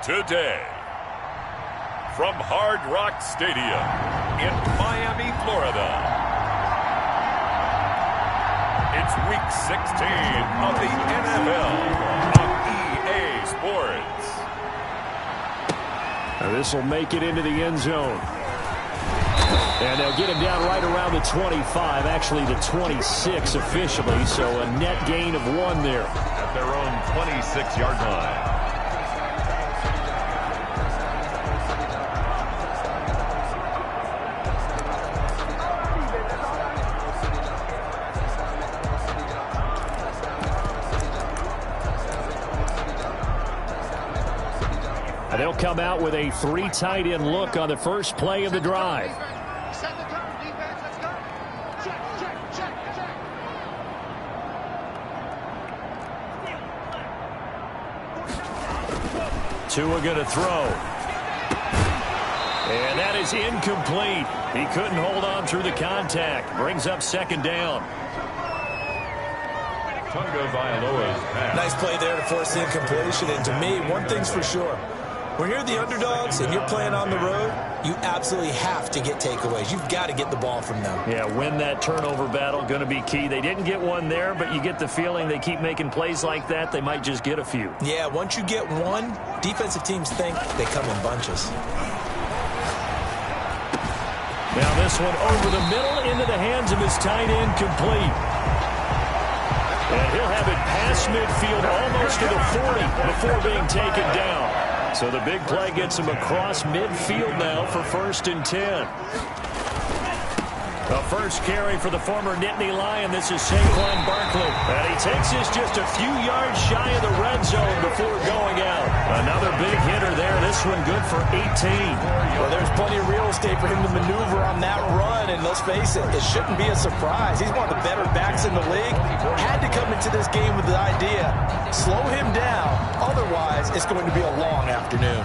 Today, from Hard Rock Stadium in Miami, Florida, it's Week 16 of the NFL on EA Sports. Now this will make it into the end zone. And they'll get him down right around the 25, actually the 26 officially, so a net gain of 1 there. At their own 26-yard line. They'll come out with a 3 tight end look on the first play of the drive. Tua going to throw. And that is incomplete. He couldn't hold on through the contact. Brings up 2nd down. Nice play there to force the incompletion. And to me, one thing's for sure. When you're the underdogs and you're playing on the road, you absolutely have to get takeaways. You've got to get the ball from them. Yeah, win that turnover battle, going to be key. They didn't get one there, but you get the feeling they keep making plays like that, they might just get a few. Yeah, once you get one, defensive teams think they come in bunches. Now this one over the middle into the hands of his tight end, complete. And he'll have it past midfield almost to the 40 before being taken down. So the big play gets him across midfield now for 1st and 10. The first carry for the former Nittany Lion. This is Saquon Barkley. And he takes this just a few yards shy of the red zone before going out. Another big hitter there. This one good for 18. Well, there's plenty of real estate for him to maneuver on that run. And let's face it, it shouldn't be a surprise. He's one of the better backs in the league. Had to come into this game with the idea, slow him down. Otherwise, it's going to be a long afternoon.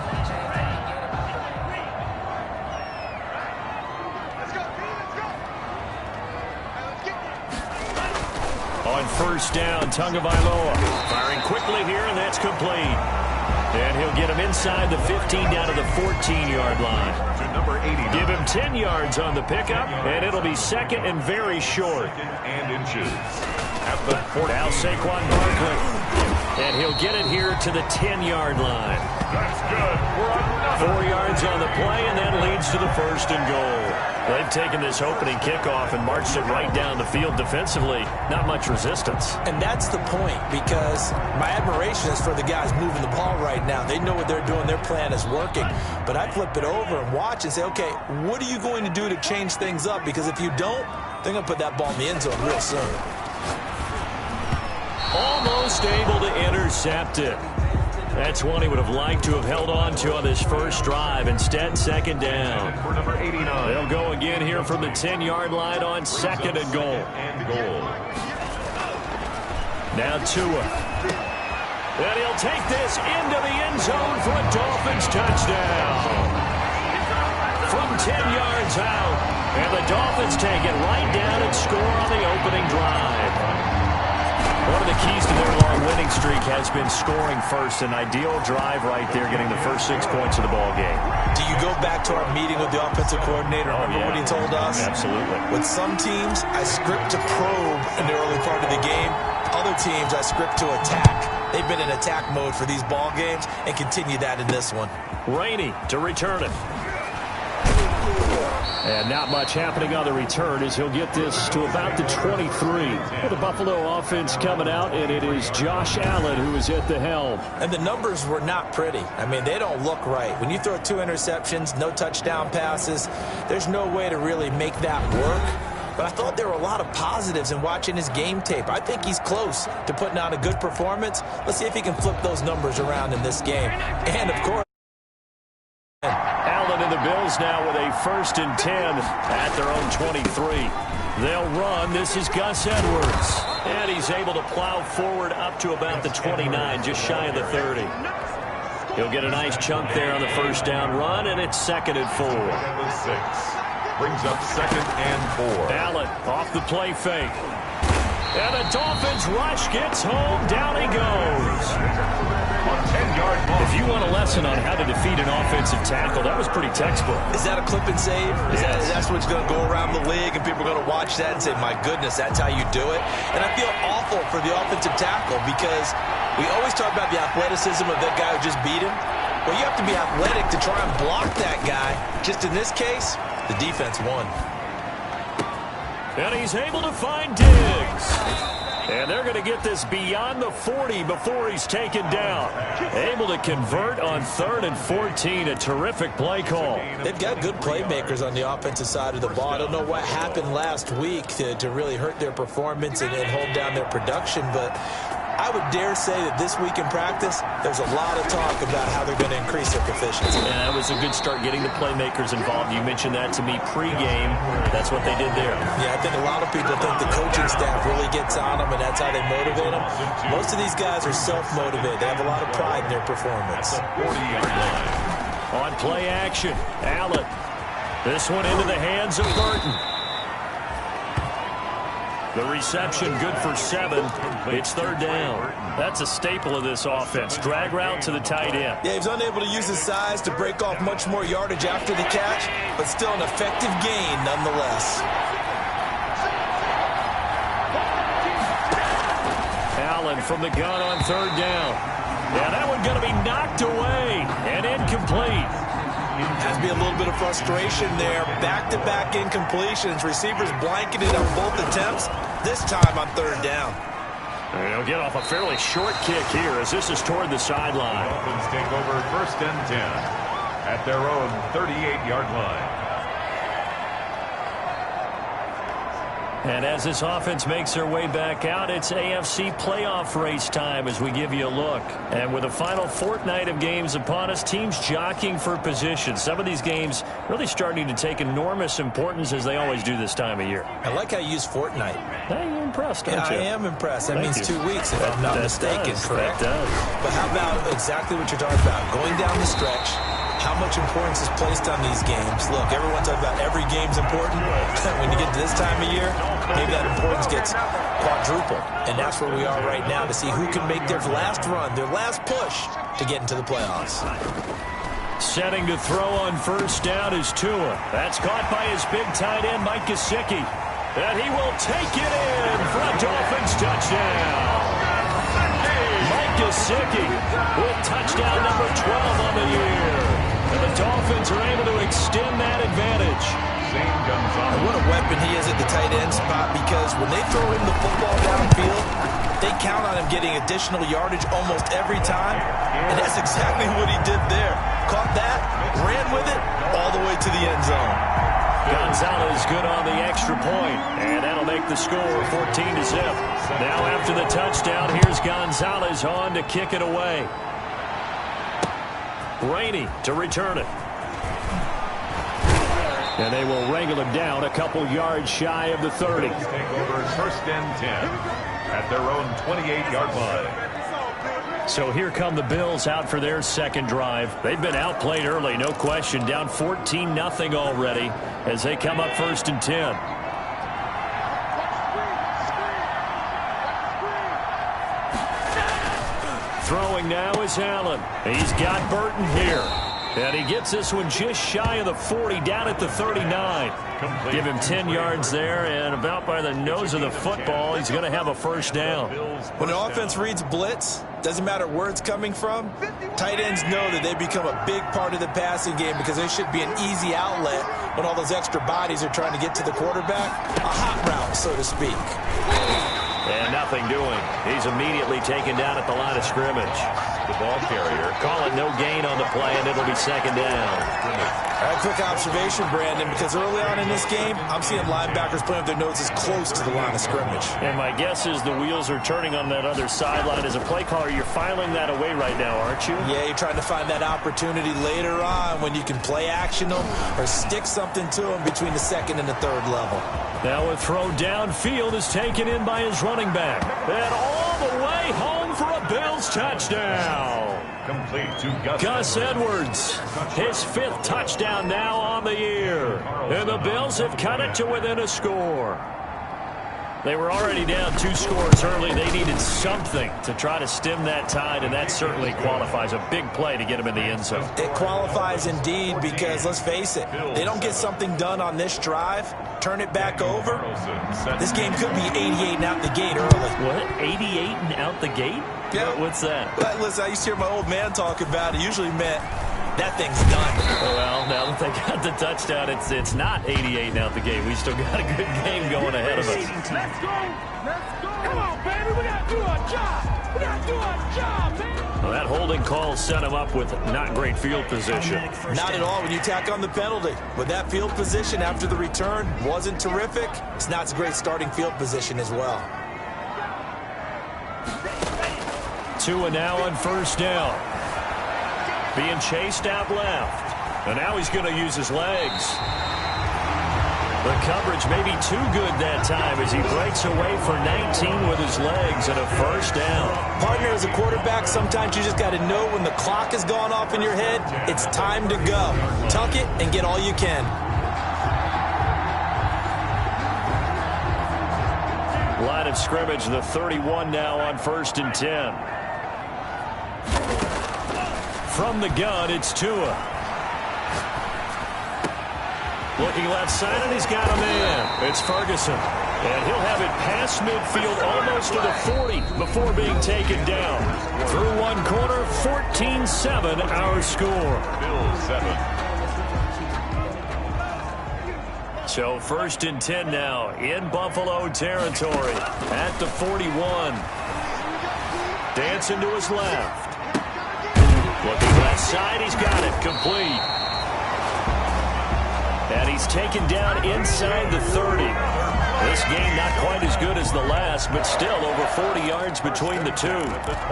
On 1st down, Tagovailoa firing quickly here, and that's complete. And he'll get him inside the 15 down to the 14-yard line. To number 80. Give him 10 yards on the pickup, and it'll be 2nd and very short. 2nd and inches. At the 40. Now Saquon Barkley. And he'll get it here to the 10-yard line. That's good. We're on 4 yards on the play, and that leads to the 1st and goal. They've taken this opening kickoff and marched it right down the field defensively. Not much resistance. And that's the point, because my admiration is for the guys moving the ball right now. They know what they're doing. Their plan is working. But I flip it over and watch and say, okay, what are you going to do to change things up? Because if you don't, they're going to put that ball in the end zone real soon. Almost able to intercept it. That's one he would have liked to have held on to on this first drive. Instead, 2nd down. For number 89. They'll go again here from the 10-yard line on 2nd and goal. Now Tua. And he'll take this into the end zone for a Dolphins touchdown. From 10 yards out. And the Dolphins take it right down and score on the opening drive. One of the keys to their long winning streak has been scoring first. An ideal drive right there, getting the first 6 points of the ball game. Do you go back to our meeting with the offensive coordinator? Remember what he told us? Absolutely. With some teams, I script to probe in the early part of the game. Other teams, I script to attack. They've been in attack mode for these ball games and continue that in this one. Rainey to return it. And not much happening on the return as he'll get this to about the 23. Well, the Buffalo offense coming out, and it is Josh Allen who is at the helm. And the numbers were not pretty. I mean, they don't look right. When you throw 2 interceptions, no touchdown passes, there's no way to really make that work. But I thought there were a lot of positives in watching his game tape. I think he's close to putting out a good performance. Let's see if he can flip those numbers around in this game. And, of course, Allen and the Bills now with a 1st and 10 at their own 23. They'll run. This is Gus Edwards. And he's able to plow forward up to about the 29, just shy of the 30. He'll get a nice chunk there on the 1st down run, and it's 2nd and 4. Brings up 2nd and 4. Allen off the play fake. And the Dolphins rush gets home. Down he goes. On 10-yard ball. If If you want a lesson on how to defeat an offensive tackle, that was pretty textbook. Is that a clip and save? That's what's going to go around the league, and people are going to watch that and say, my goodness, that's how you do it? And I feel awful for the offensive tackle because we always talk about the athleticism of that guy who just beat him. Well, you have to be athletic to try and block that guy. Just in this case, the defense won. And he's able to find Diggs. And they're going to get this beyond the 40 before he's taken down. Able to convert on 3rd and 14. A terrific play call. They've got good playmakers on the offensive side of the ball. I don't know what happened last week to really hurt their performance and hold down their production, but I would dare say that this week in practice, there's a lot of talk about how they're going to increase their proficiency. And that was a good start getting the playmakers involved. You mentioned that to me pregame. That's what they did there. Yeah, I think a lot of people think the coaching staff really gets on them, and that's how they motivate them. Most of these guys are self-motivated. They have a lot of pride in their performance. On play action, Allen. This one into the hands of Burton. The reception good for 7. It's 3rd down. That's a staple of this offense. Drag route to the tight end. Yeah, he was unable to use his size to break off much more yardage after the catch, but still an effective gain nonetheless. Allen from the gun on 3rd down. Yeah, that one going to be knocked away and incomplete. Has to be a little bit of frustration there. Back-to-back incompletions. Receivers blanketed on both attempts, this time on 3rd down. And he'll get off a fairly short kick here as this is toward the sideline. Dolphins take over 1st and 10 at their own 38-yard line. And as this offense makes their way back out, it's AFC playoff race time as we give you a look. And with the final fortnight of games upon us, teams jockeying for position. Some of these games really starting to take enormous importance as they always do this time of year. I like how you use fortnight. Hey, you're impressed, aren't you? I am impressed. That means 2 weeks, if I'm not mistaken, correct? That does. But how about exactly what you're talking about? Going down the stretch, how much importance is placed on these games? Look, everyone talks about every game's important. When you get to this time of year, maybe that importance gets quadruple. And that's where we are right now to see who can make their last run, their last push to get into the playoffs. Setting to throw on 1st down is Tua. That's caught by his big tight end, Mike Gesicki. And he will take it in for a Dolphins touchdown. Mike Gesicki with touchdown number 12 on the year. And the Dolphins are able to extend that advantage. And what a weapon he is at the tight end spot, because when they throw him the football downfield, they count on him getting additional yardage almost every time. And that's exactly what he did there. Caught that, ran with it, all the way to the end zone. Gonzalez good on the extra point, and that'll make the score 14-0. Now after the touchdown, here's Gonzalez on to kick it away. Rainey to return it. And they will wrangle him down a couple yards shy of the 30. Take over 1st and 10 at their own 28-yard line. So here come the Bills out for their second drive. They've been outplayed early, no question. Down 14-0 already as they come up 1st and 10. Throwing now is Allen. He's got Burton here. And he gets this one just shy of the 40, down at the 39. Give him 10 yards there, and about by the nose of the football, he's going to have a 1st down. When the offense reads blitz, doesn't matter where it's coming from, tight ends know that they become a big part of the passing game because they should be an easy outlet when all those extra bodies are trying to get to the quarterback. A hot route, so to speak. And nothing doing. He's immediately taken down at the line of scrimmage. The ball carrier. Call it no gain on the play, and it'll be 2nd down. All right, quick observation, Brandon, because early on in this game, I'm seeing linebackers playing with their noses close to the line of scrimmage. And my guess is the wheels are turning on that other sideline. As a play caller, you're filing that away right now, aren't you? Yeah, you're trying to find that opportunity later on when you can play action them or stick something to them between the 2nd and the 3rd level. Now a throw downfield is taken in by his running back. And all the way home for a Bills touchdown. Complete to Gus Edwards, his 5th touchdown now on the year. And the Bills have cut it to within a score. They were already down 2 scores early. They needed something to try to stem that tide, and that certainly qualifies. A big play to get them in the end zone. It qualifies indeed because, let's face it, they don't get something done on this drive, turn it back over, this game could be 88 and out the gate early. What? 88 and out the gate? Yeah. What's that? But listen, I used to hear my old man talk about it. Usually meant that thing's done. Well, now that they got the touchdown, it's not 88 and out the gate. We still got a good game going ahead of us. Let's go. Let's go. Come on, baby. We got to do our job. We got to do our job, man. Well, that holding call set him up with not great field position. Not at all when you tack on the penalty. But that field position after the return wasn't terrific. It's not a great starting field position as well. Tua now on first down. Being chased out left. And now he's going to use his legs. The coverage may be too good that time as he breaks away for 19 with his legs and a first down. Partner, as a quarterback, sometimes you just got to know when the clock has gone off in your head, it's time to go. Tuck it and get all you can. Line of scrimmage, the 31 now on 1st and 10. From the gun, it's Tua. Looking left side, and he's got a man. It's Ferguson. And he'll have it past midfield, almost to the 40, before being taken down. Through one quarter, 14-7, our score. Bills 7. So 1st and 10 now in Buffalo territory at the 41. Dancing to his left. Looking left side, he's got it, complete. And he's taken down inside the 30. This game not quite as good as the last, but still over 40 yards between the two.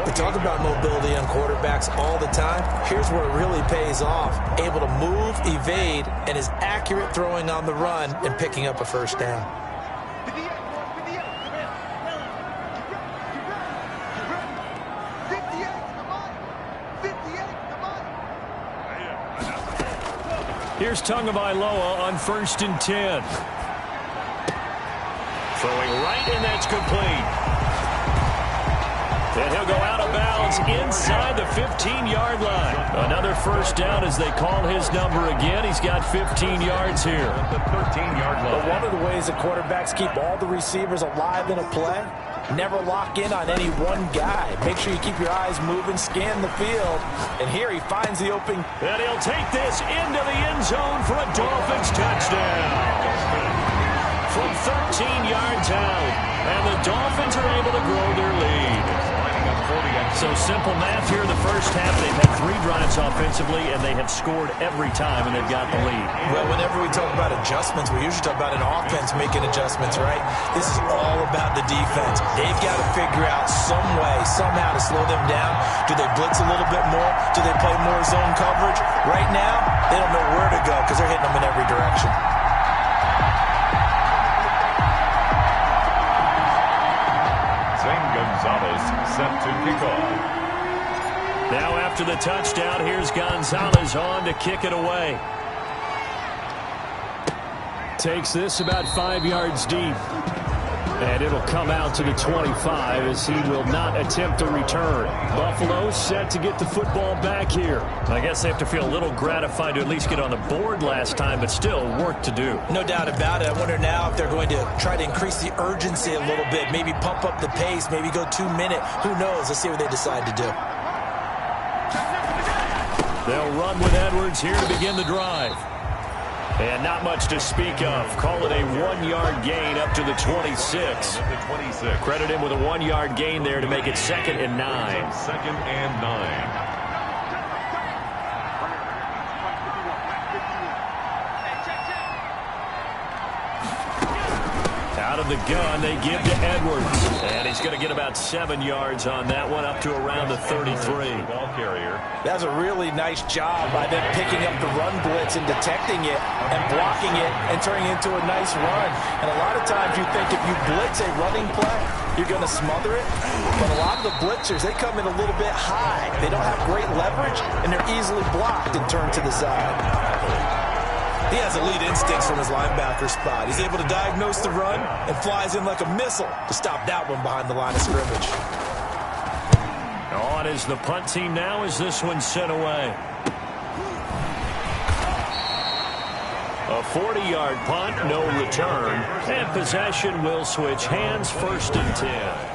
We talk about mobility on quarterbacks all the time. Here's where it really pays off. Able to move, evade, and is accurate throwing on the run and picking up a first down. Here's Tagovailoa on 1st and 10. Throwing right, and that's complete. And he'll go out of bounds inside the 15-yard line. Another first down as they call his number again. He's got 15 yards here. The 13-yard line. But one of the ways that quarterbacks keep all the receivers alive in a play, never lock in on any one guy. Make sure you keep your eyes moving, scan the field. And here he finds the open. And he'll take this into the end zone for a Dolphins touchdown. From 13 yards out. And the Dolphins are able to grow their lead. So simple math here in the first half. They've had 3 drives offensively, and they have scored every time, and they've got the lead. Well, whenever we talk about adjustments, we usually talk about an offense making adjustments, right? This is all about the defense. They've got to figure out some way, somehow to slow them down. Do they blitz a little bit more? Do they play more zone coverage? Right now, they don't know where to go because they're hitting them in every direction. Set to kick off. Now after the touchdown, here's Gonzalez on to kick it away. Takes this about 5 yards deep. And it'll come out to the 25 as he will not attempt a return. Buffalo set to get the football back here. I guess they have to feel a little gratified to at least get on the board last time, but still work to do. No doubt about it. I wonder now if they're going to try to increase the urgency a little bit, maybe pump up the pace, maybe go 2 minute. Who knows? Let's see what they decide to do. They'll run with Edwards here to begin the drive. And not much to speak of. Call it a 1-yard gain up to the 26. Credit him with a 1-yard gain there to make it 2nd and 9. 2nd and 9. Out of the gun, they give to Edwards. And he's going to get about 7 yards on that one, up to around the 33. Ball carrier. That's a really nice job by them picking up the run blitz and detecting it and blocking it and turning it into a nice run. And a lot of times you think if you blitz a running play, you're going to smother it. But a lot of the blitzers, they come in a little bit high. They don't have great leverage, and they're easily blocked and turned to the side. He has elite instincts from his linebacker spot. He's able to diagnose the run and flies in like a missile to stop that one behind the line of scrimmage. On is the punt team now as this one's sent away. A 40-yard punt, no return. And possession will switch hands, 1st and 10.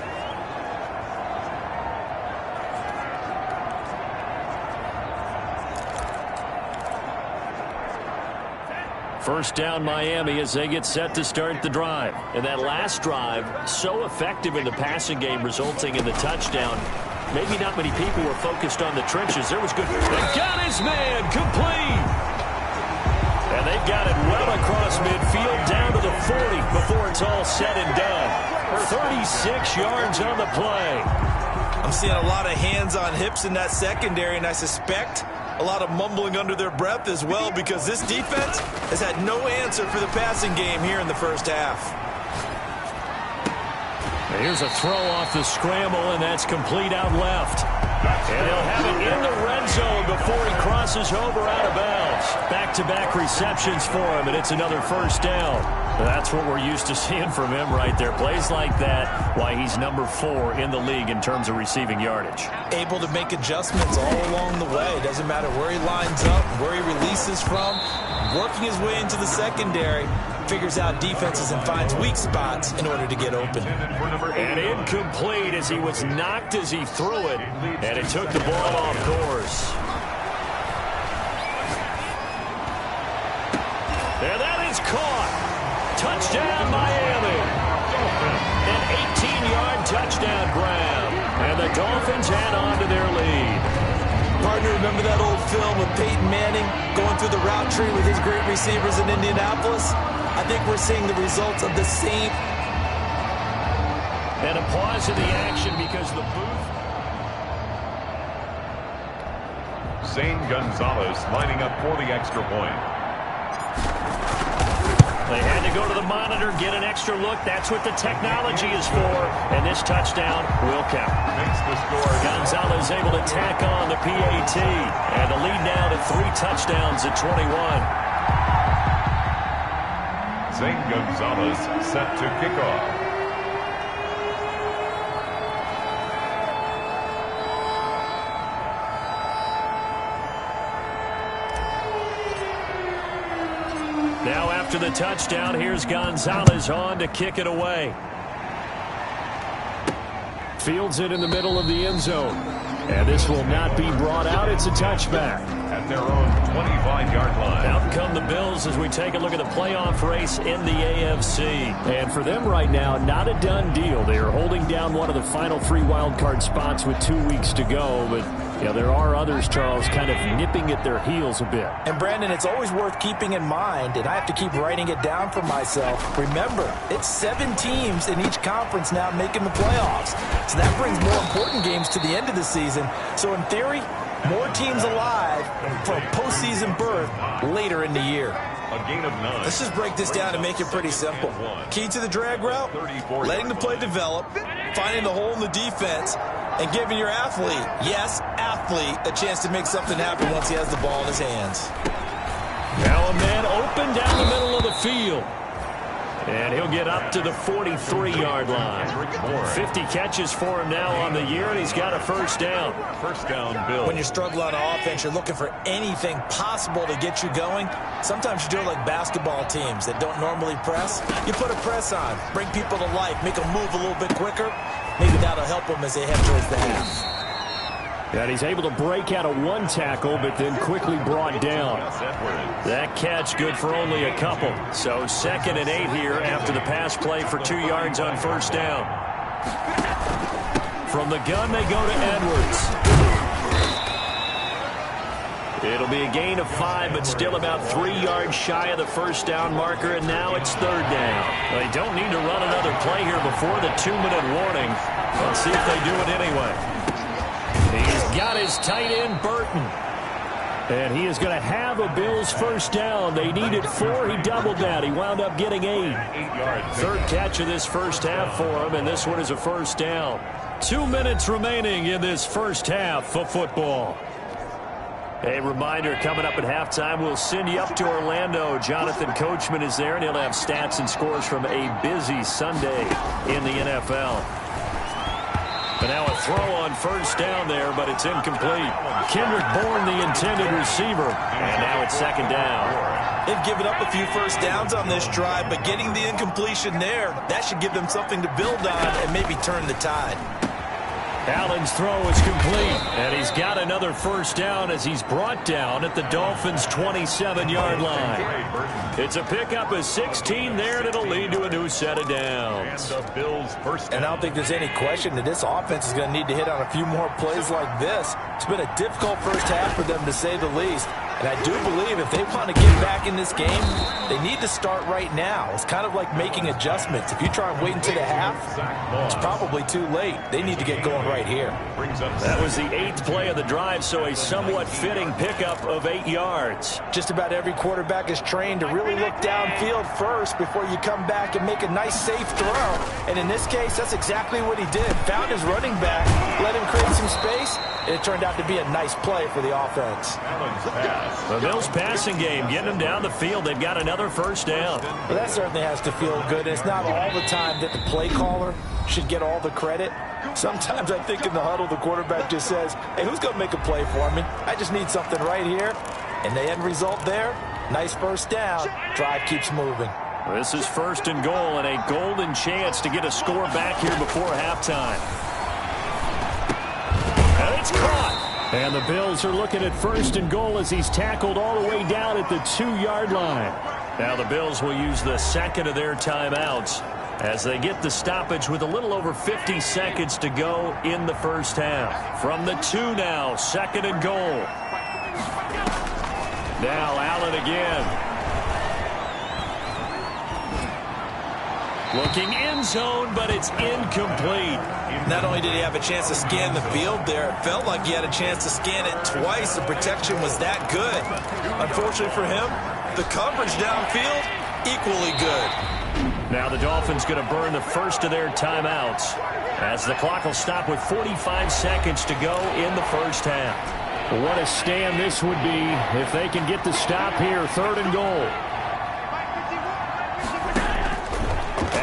First down Miami as they get set to start the drive. And that last drive, so effective in the passing game, resulting in the touchdown. Maybe not many people were focused on the trenches. There was good. They got his man complete. And they've got it well across midfield down to the 40 before it's all said and done. 36 yards on the play. I'm seeing a lot of hands on hips in that secondary, and I suspect a lot of mumbling under their breath as well, because this defense has had no answer for the passing game here in the first half. Here's a throw off the scramble, and that's complete out left. And he'll have it in the red zone before he crosses over out of bounds. Back-to-back receptions for him, and it's another first down. That's what we're used to seeing from him right there. Plays like that, why he's number 4 in the league in terms of receiving yardage. Able to make adjustments all along the way. Doesn't matter where he lines up, where he releases from. Working his way into the secondary, figures out defenses and finds weak spots in order to get open. And incomplete as he was knocked as he threw it, and it took the ball off course. And that is caught. Touchdown, Miami. An 18-yard touchdown grab. And the Dolphins add on to their lead. Partner, remember that old film of Peyton Manning going through the route tree with his great receivers in Indianapolis? I think we're seeing the results of the same. And a pause in the action because the booth. Zane Gonzalez lining up for the extra point. They had to go to the monitor, get an extra look. That's what the technology is for. And this touchdown will count. Makes the score. Gonzalez able to tack on the PAT. And the lead now to 3 touchdowns at 21. Zane Gonzalez set to kick off. Now after the touchdown, here's Gonzalez on to kick it away. Fields it in the middle of the end zone. And this will not be brought out. It's a touchback. At their own 25-yard line. Out come the Bills as we take a look at the playoff race in the AFC. And for them right now, not a done deal. They are holding down one of the final 3 wildcard spots with 2 weeks to go. But yeah, there are others, Charles, kind of nipping at their heels a bit. And, Brandon, it's always worth keeping in mind, and I have to keep writing it down for myself. Remember, it's 7 teams in each conference now making the playoffs. So that brings more important games to the end of the season. So, in theory, more teams alive for a postseason berth later in the year. A gain of 9. Let's just break this down and make it pretty simple. Key to the drag route, letting the play develop, finding the hole in the defense, and giving your athlete, yes, athlete, a chance to make something happen once he has the ball in his hands. Now a man open down the middle of the field. And he'll get up to the 43-yard line. 50 catches for him now on the year, and he's got a first down. First down, Bill. When you struggle on offense, you're looking for anything possible to get you going. Sometimes you do it like basketball teams that don't normally press. You put a press on, bring people to life, make them move a little bit quicker. Maybe that'll help them as they head towards the half. And he's able to break out of 1 tackle, but then quickly brought down. That catch good for only a couple. So 2nd and 8 here after the pass play for 2 yards on first down. From the gun, they go to Edwards. It'll be a gain of 5, but still about 3 yards shy of the first down marker, and now it's 3rd down. They don't need to run another play here before the 2-minute warning. Let's see if they do it anyway. He's got his tight end, Burton. And he is going to have a Bills first down. They needed 4. He doubled that. He wound up getting 8. 3rd catch of this first half for him, and this one is a first down. 2 minutes remaining in this first half of football. A reminder, coming up at halftime, we'll send you up to Orlando. Jonathan Coachman is there, and he'll have stats and scores from a busy Sunday in the NFL. But now a throw on first down there, but it's incomplete. Kendrick Bourne, the intended receiver, and now it's second down. They've given up a few first downs on this drive, but getting the incompletion there, that should give them something to build on and maybe turn the tide. Allen's throw is complete, and he's got another first down as he's brought down at the Dolphins' 27-yard line. It's a pickup of 16 there, and it'll lead to a new set of downs. And I don't think there's any question that this offense is going to need to hit on a few more plays like this. It's been a difficult first half for them, to say the least. And I do believe if they want to get back in this game, they need to start right now. It's kind of like making adjustments. If you try and wait until the half, it's probably too late. They need to get going right here. That was the 8th play of the drive, so a somewhat fitting pickup of 8 yards. Just about every quarterback is trained to really look downfield first before you come back and make a nice, safe throw. And in this case, that's exactly what he did. Found his running back, let him create some space, and it turned out to be a nice play for the offense. The Bills' passing game, getting them down the field. They've got another first down. Well, that certainly has to feel good. It's not all the time that the play caller should get all the credit. Sometimes I think in the huddle, the quarterback just says, hey, who's going to make a play for me? I just need something right here. And the end result there, nice first down. Drive keeps moving. This is first and goal, and a golden chance to get a score back here before halftime. And it's caught. And the Bills are looking at first and goal as he's tackled all the way down at the 2-yard line. Now the Bills will use the second of their timeouts as they get the stoppage with a little over 50 seconds to go in the first half. From the 2 now, second and goal. Now Allen again. Looking end zone, but it's incomplete. Not only did he have a chance to scan the field there, it felt like he had a chance to scan it twice. The protection was that good. Unfortunately for him, the coverage downfield, equally good. Now the Dolphins going to burn the first of their timeouts as the clock will stop with 45 seconds to go in the first half. What a stand this would be if they can get the stop here, third and goal.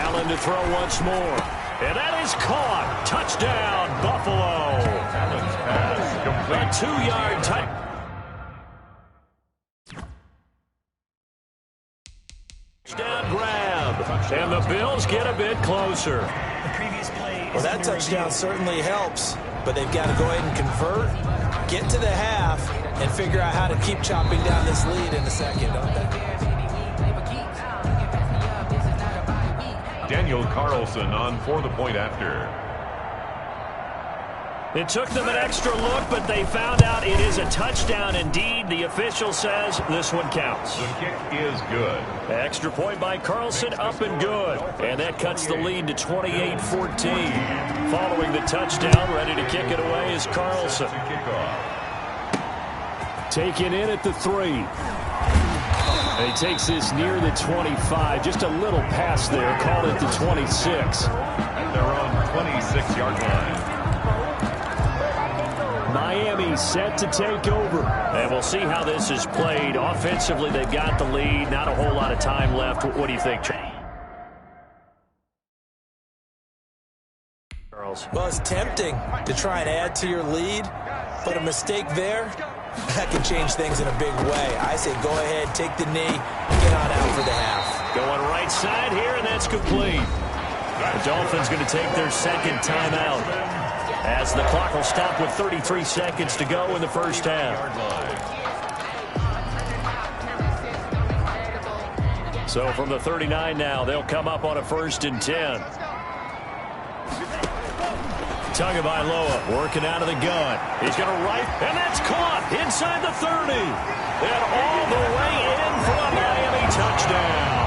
Allen to throw once more. And that is caught. Touchdown, Buffalo. A 2-yard touchdown grab. And the Bills get a bit closer. Well, that touchdown certainly helps, but they've got to go ahead and convert, get to the half, and figure out how to keep chopping down this lead in the second, don't they? Daniel Carlson on for the point after. It took them an extra look, but they found out it is a touchdown indeed. The official says this one counts. The kick is good. Extra point by Carlson, up and good. And that cuts the lead to 28-14. Following the touchdown, ready to kick it away is Carlson. Taken in at the 3. And he takes this near the 25. Just a little pass there. Called it the 26. At their own 26-yard line. Miami set to take over. And we'll see how this is played. Offensively, they've got the lead. Not a whole lot of time left. What do you think, Charles? Well, it's tempting to try and add to your lead, but a mistake there, that can change things in a big way. I say go ahead, take the knee, get on out for the half. Going right side here, and that's complete. The Dolphins going to take their second timeout as the clock will stop with 33 seconds to go in the first half. So from the 39 now, they'll come up on a 1st and 10. Tagovailoa working out of the gun. He's going to right, and that's caught inside the 30. And all the way in for a Miami touchdown.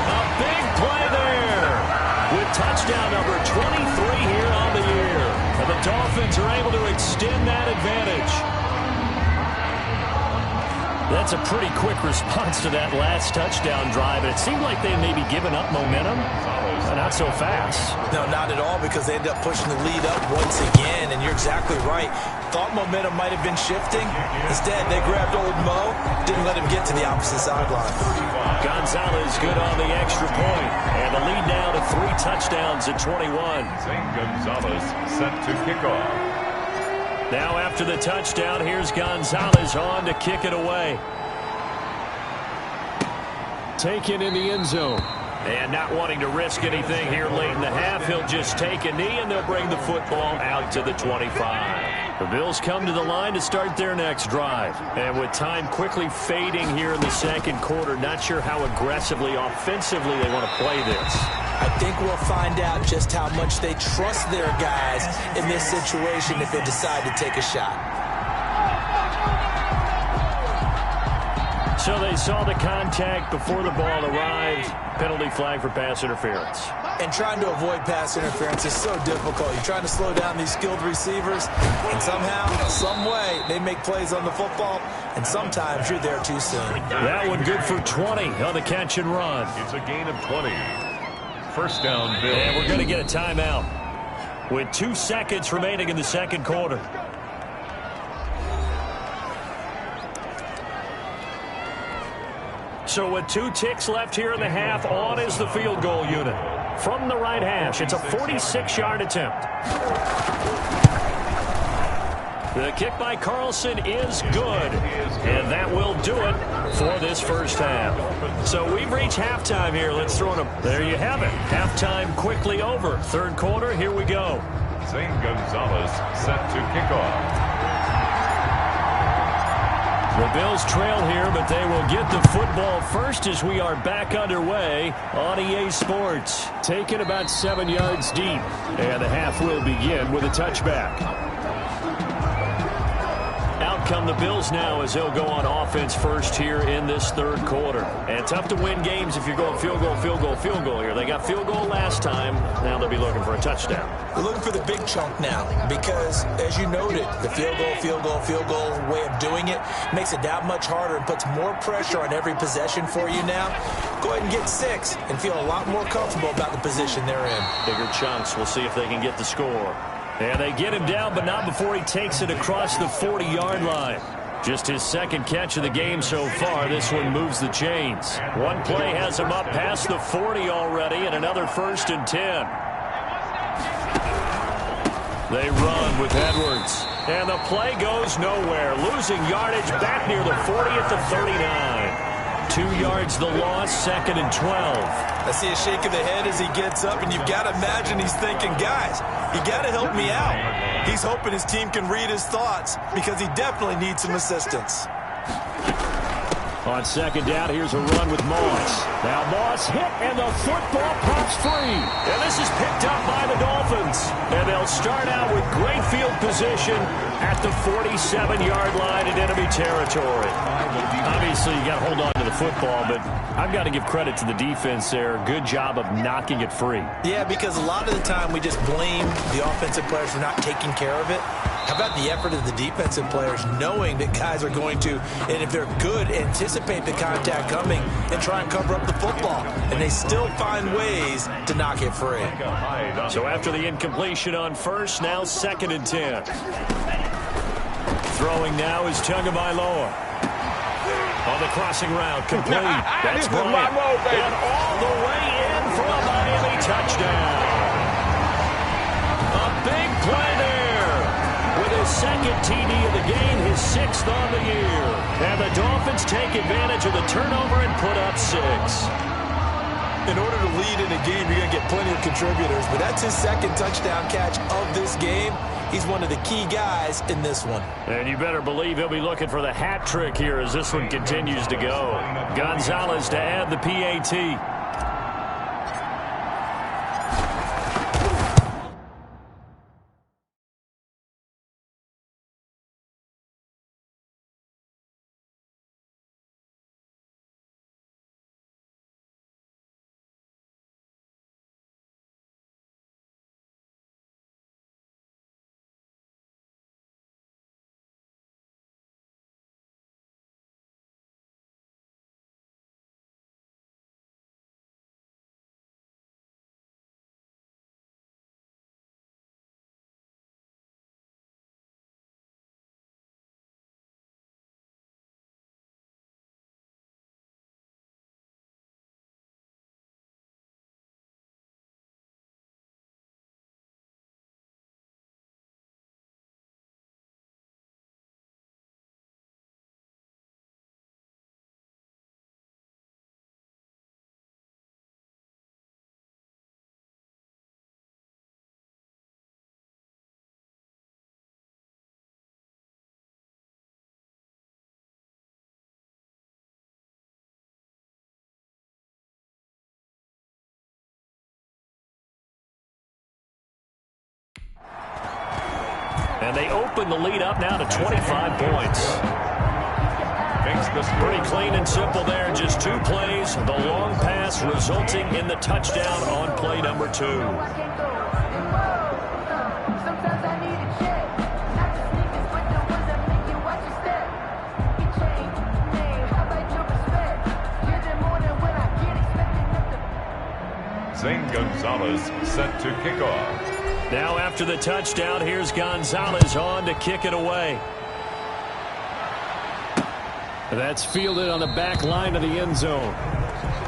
A big play there with touchdown number 23 here on the year. And the Dolphins are able to extend that advantage. That's a pretty quick response to that last touchdown drive. It seemed like they may be giving up momentum. Not so fast. No, not at all, because they end up pushing the lead up once again. And you're exactly right. Thought momentum might have been shifting. Instead, they grabbed old Mo, didn't let him get to the opposite sideline. Gonzalez good on the extra point, and the lead now to 3 touchdowns at 21. Zane Gonzalez set to kick off. Now after the touchdown, here's Gonzalez on to kick it away. Taken in the end zone. And not wanting to risk anything here late in the half, he'll just take a knee, and they'll bring the football out to the 25. The Bills come to the line to start their next drive. And with time quickly fading here in the second quarter, not sure how aggressively, offensively they want to play this. I think we'll find out just how much they trust their guys in this situation if they decide to take a shot. So they saw the contact before the ball arrived. Penalty flag for pass interference. And trying to avoid pass interference is so difficult. You're trying to slow down these skilled receivers, and somehow, some way, they make plays on the football, and sometimes you're there too soon. That one good for 20 on the catch and run. It's a gain of 20. First down, Bills. And we're going to get a timeout with 2 seconds remaining in the second quarter. So with 2 ticks left here in the half, on is the field goal unit. From the right hash, it's a 46-yard attempt. The kick by Carlson is good, and that will do it for this first half. So we've reached halftime here. Let's throw it up. There you have it. Halftime quickly over. Third quarter, here we go. Zane Gonzalez set to kick off. The Bills trail here, but they will get the football first as we are back underway on EA Sports. Taken about 7 yards deep, and the half will begin with a touchback. Out come the Bills now as they'll go on offense first here in this third quarter. And tough to win games if you're going field goal, field goal, field goal here. They got field goal last time. Now they'll be looking for a touchdown. They're looking for the big chunk now because, as you noted, the field goal way of doing it makes it that much harder and puts more pressure on every possession for you now. Go ahead and get 6 and feel a lot more comfortable about the position they're in. Bigger chunks. We'll see if they can get the score. And they get him down, but not before he takes it across the 40-yard line. Just his second catch of the game so far. This one moves the chains. One play has him up past the 40 already, and another 1st and 10. They run with Edwards. And the play goes nowhere. Losing yardage back near the 40 at the 39. 2 yards the loss, 2nd and 12. I see a shake of the head as he gets up, and you've got to imagine he's thinking, guys, you got to help me out. He's hoping his team can read his thoughts because he definitely needs some assistance. On second down, here's a run with Moss. Now Moss hit, and the football pops free. And this is picked up by the Dolphins. And they'll start out with great field position at the 47-yard line in enemy territory. Obviously, you got to hold on to the football, but I've got to give credit to the defense there. Good job of knocking it free. Yeah, because a lot of the time we just blame the offensive players for not taking care of it. How about the effort of the defensive players knowing that guys are going to, and if they're good, anticipate the contact coming and try and cover up the football. And they still find ways to knock it free. So after the incompletion on first, now 2nd and 10. Throwing now is Tagovailoa. On the crossing route, complete. That's Bryant. And all the way in for a Miami touchdown. A big play there. With his 2nd TD of the game, his 6th on the year. And the Dolphins take advantage of the turnover and put up 6. In order to lead in a game, you're going to get plenty of contributors, but that's his 2nd touchdown catch of this game. He's one of the key guys in this one. And you better believe he'll be looking for the hat trick here as this one continues to go. Gonzalez to add the PAT. And they open the lead up now to 25 points. Pretty clean and simple there. Just 2 plays. The long pass resulting in the touchdown on play number 2. Zane Gonzalez set to kick off. Now after the touchdown, here's Gonzalez on to kick it away. That's fielded on the back line of the end zone.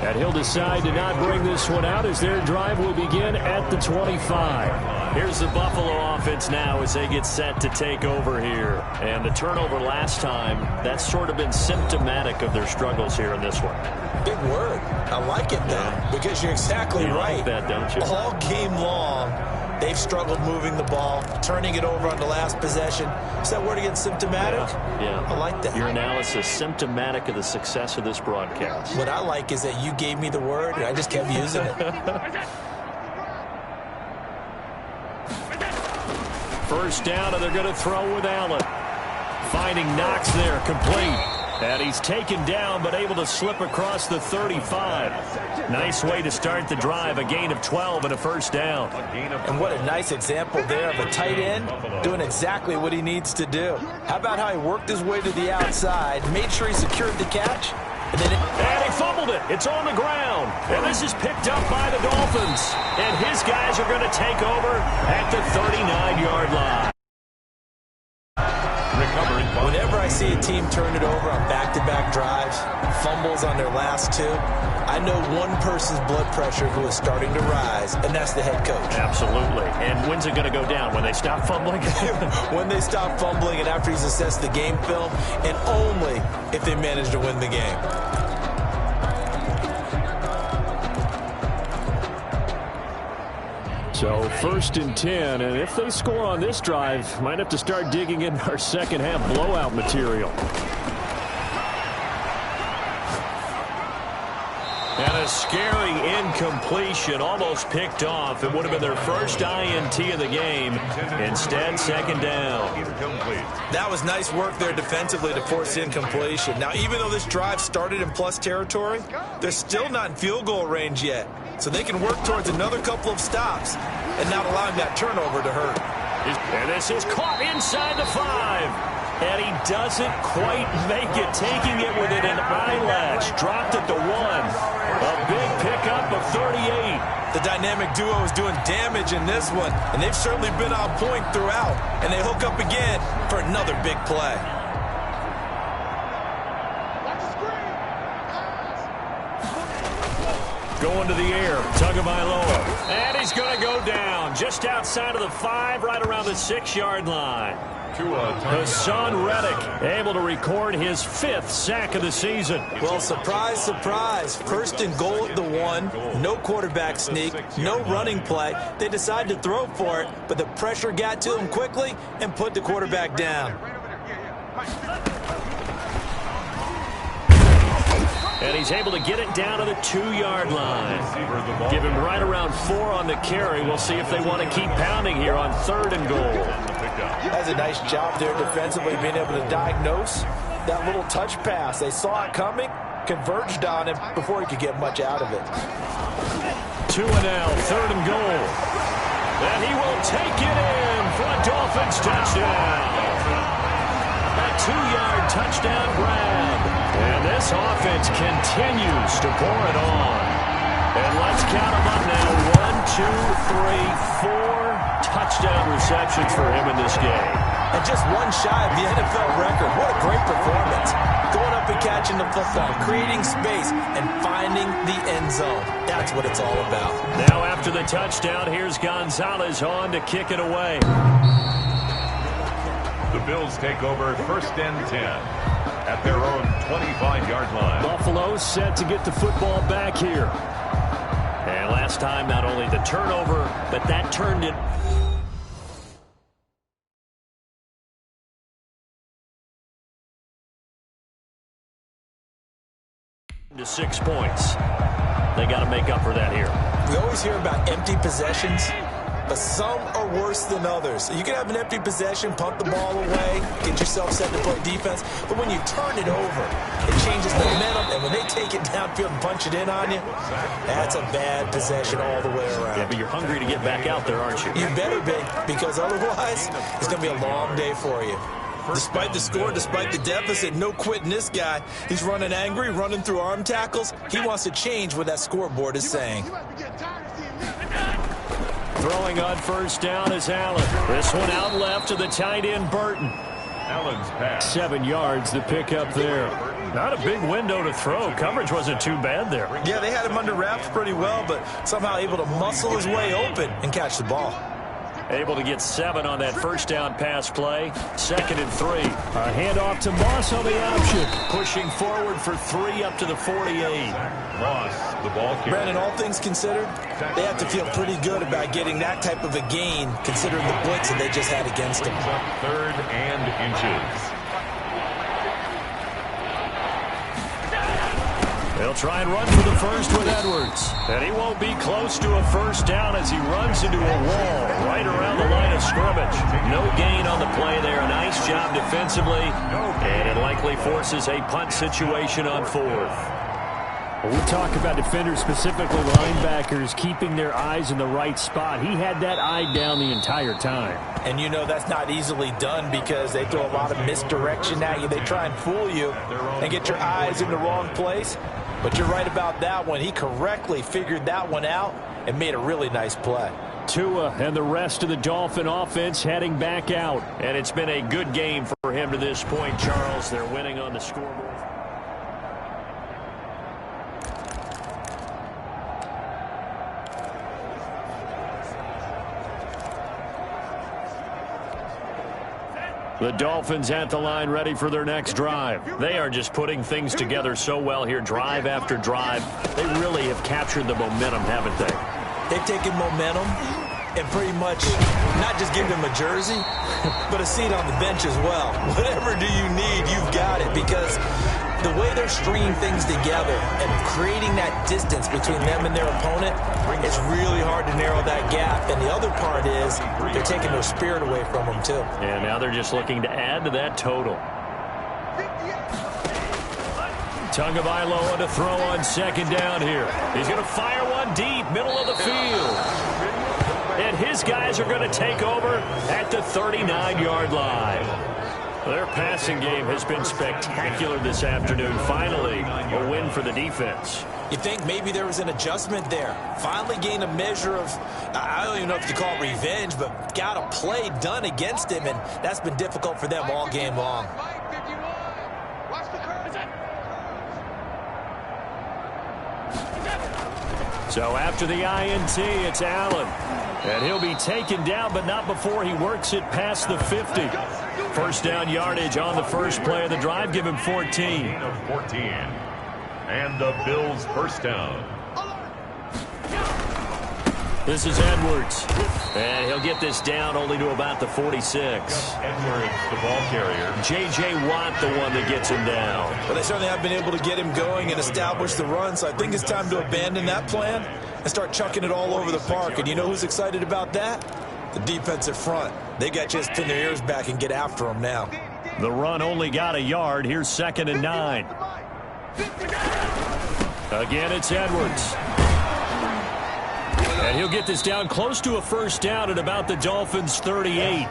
And he'll decide to not bring this one out as their drive will begin at the 25. Here's the Buffalo offense now as they get set to take over here. And the turnover last time, that's sort of been symptomatic of their struggles here in this one. Big word. I like it, though, because you're exactly right. Like that, don't you? All game long, they've struggled moving the ball, turning it over on the last possession. Is that word again, symptomatic? Yeah. I like that. Your analysis, symptomatic of the success of this broadcast. What I like is that you gave me the word, and I just kept using it. First down, and they're going to throw with Allen. Finding Knox there, complete. And he's taken down, but able to slip across the 35. Nice way to start the drive. A gain of 12 and a first down. And what a nice example there of a tight end doing exactly what he needs to do. How about how he worked his way to the outside, made sure he secured the catch, and he fumbled it. It's on the ground. And this is picked up by the Dolphins. And his guys are going to take over at the 39-yard line. Whenever I see a team turn it over on back-to-back drives, fumbles on their last 2, I know one person's blood pressure who is starting to rise, and that's the head coach. Absolutely. And when's it going to go down? When they stop fumbling? When they stop fumbling and after he's assessed the game film, and only if they manage to win the game. So 1st and 10, and if they score on this drive, might have to start digging in our second half blowout material. And a scary incompletion, almost picked off. It would have been their first INT of the game. Instead, second down. That was nice work there defensively to force incompletion. Now, even though this drive started in plus territory, they're still not in field goal range yet. So they can work towards another couple of stops and not allowing that turnover to hurt. And this is caught inside the 5. And he doesn't quite make it, taking it within an eyelash. Dropped at the 1. A big pickup of 38. The dynamic duo is doing damage in this one, and they've certainly been on point throughout. And they hook up again for another big play. Going to the air, Tagovailoa. And he's going to go down just outside of the 5, right around the 6-yard line. Hassan Reddick able to record his 5th sack of the season. Well, surprise, surprise. 1st and goal at the 1. No quarterback sneak, no running play. They decided to throw for it, but the pressure got to him quickly and put the quarterback down. And he's able to get it down to the 2-yard line. Give him right around 4 on the carry. We'll see if they want to keep pounding here on 3rd and goal. That's a nice job there defensively, being able to diagnose that little touch pass. They saw it coming, converged on him before he could get much out of it. 2 and now, 3rd and goal. And he will take it in for a Dolphins touchdown. A 2-yard touchdown grab. And this offense continues to pour it on. And let's count them up now. 1, 2, 3, 4 touchdown receptions for him in this game. And just one shy of the NFL record. What a great performance. Going up and catching the football, creating space, and finding the end zone. That's what it's all about. Now after the touchdown, here's Gonzalez on to kick it away. The Bills take over 1st and 10 at their own 25-yard line. Buffalo set to get the football back here. And last time, not only the turnover, but that turned it. To 6 points. They got to make up for that here. We always hear about empty possessions. but some are worse than others. You can have an empty possession, punt the ball away, get yourself set to play defense, but when you turn it over, it changes momentum, and when they take it downfield and punch it in on you, that's a bad possession all the way around. Yeah, but you're hungry to get back out there, aren't you? You better be, because otherwise, it's going to be a long day for you. Despite the score, despite the deficit, no quitting this guy. He's running angry, running through arm tackles. He wants to change what that scoreboard is saying. Throwing on first down is Allen. This one out left to the tight end, Burton. Allen's pass. 7 yards to pick up there. Not a big window to throw. Coverage wasn't too bad there. Yeah, they had him under wraps pretty well, but somehow able to muscle his way open and catch the ball. Able to get 7 on that first down pass play. 2nd and 3. A handoff to Moss on the option. Pushing forward for 3 up to the 48. Moss, the ball carrier. Brandon, all things considered, they have to feel pretty good about getting that type of a gain, considering the blitz that they just had against them. 3rd and inches. They'll try and run for the first with Edwards. And he won't be close to a first down as he runs into a wall right around the line of scrimmage. No gain on the play there. Nice job defensively. And it likely forces a punt situation on 4th. Well, we talk about defenders, specifically linebackers, keeping their eyes in the right spot. He had that eye down the entire time. And you know that's not easily done because they throw a lot of misdirection at you. They try and fool you and get your eyes in the wrong place. But you're right about that one. He correctly figured that one out and made a really nice play. Tua and the rest of the Dolphin offense heading back out. And it's been a good game for him to this point, Charles. They're winning on the scoreboard. The Dolphins at the line ready for their next drive. They are just putting things together so well here, drive after drive. They really have captured the momentum, haven't they? They've taken momentum and pretty much not just give them a jersey, but a seat on the bench as well. Whatever do you need, you've got it, because the way they're stringing things together and creating that distance between them and their opponent, it's really hard to narrow that gap. And the other part is they're taking their spirit away from them, too. And now they're just looking to add to that total. Tagovailoa to throw on 2nd down here. He's going to fire one deep, middle of the field. And his guys are going to take over at the 39-yard line. Their passing game has been spectacular this afternoon. Finally, a win for the defense. You think maybe there was an adjustment there. Finally gained a measure of, I don't even know if you call it revenge, but got a play done against him, and that's been difficult for them all game long. So after the INT, it's Allen. And he'll be taken down, but not before he works it past the 50. First down yardage on the first play of the drive. Give him 14. And the Bills first down. This is Edwards. And he'll get this down only to about the 46. Edwards, the ball carrier. J.J. Watt, the one that gets him down. But they certainly have been able to get him going and establish the run, so I think it's time to abandon that plan and start chucking it all over the park. And you know who's excited about that? The defensive front. They got just pin their ears back and get after him now. The run only got a yard. Here's 2nd and 9. Again, it's Edwards. And he'll get this down close to a first down at about the Dolphins' 38.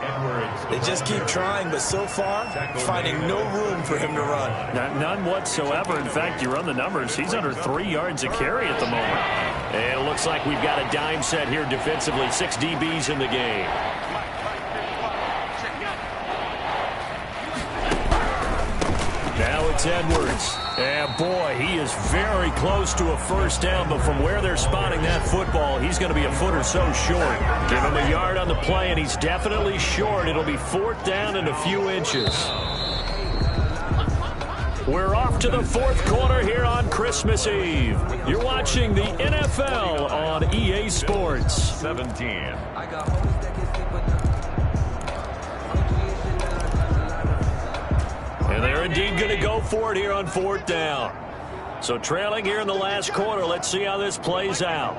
They just keep trying, but so far, finding no room for him to run. None whatsoever. In fact, you run the numbers. He's under 3 yards a carry at the moment. And it looks like we've got a dime set here defensively. 6 DBs in the game. Now it's Edwards. And boy, he is very close to a first down, but from where they're spotting that football, he's going to be a foot or so short. Give him a yard on the play, and he's definitely short. It'll be 4th down and a few inches. We're off to the 4th quarter here on Christmas Eve. You're watching the NFL on EA Sports. 17. And they're indeed going to go for it here on 4th down. So trailing here in the last quarter, let's see how this plays out.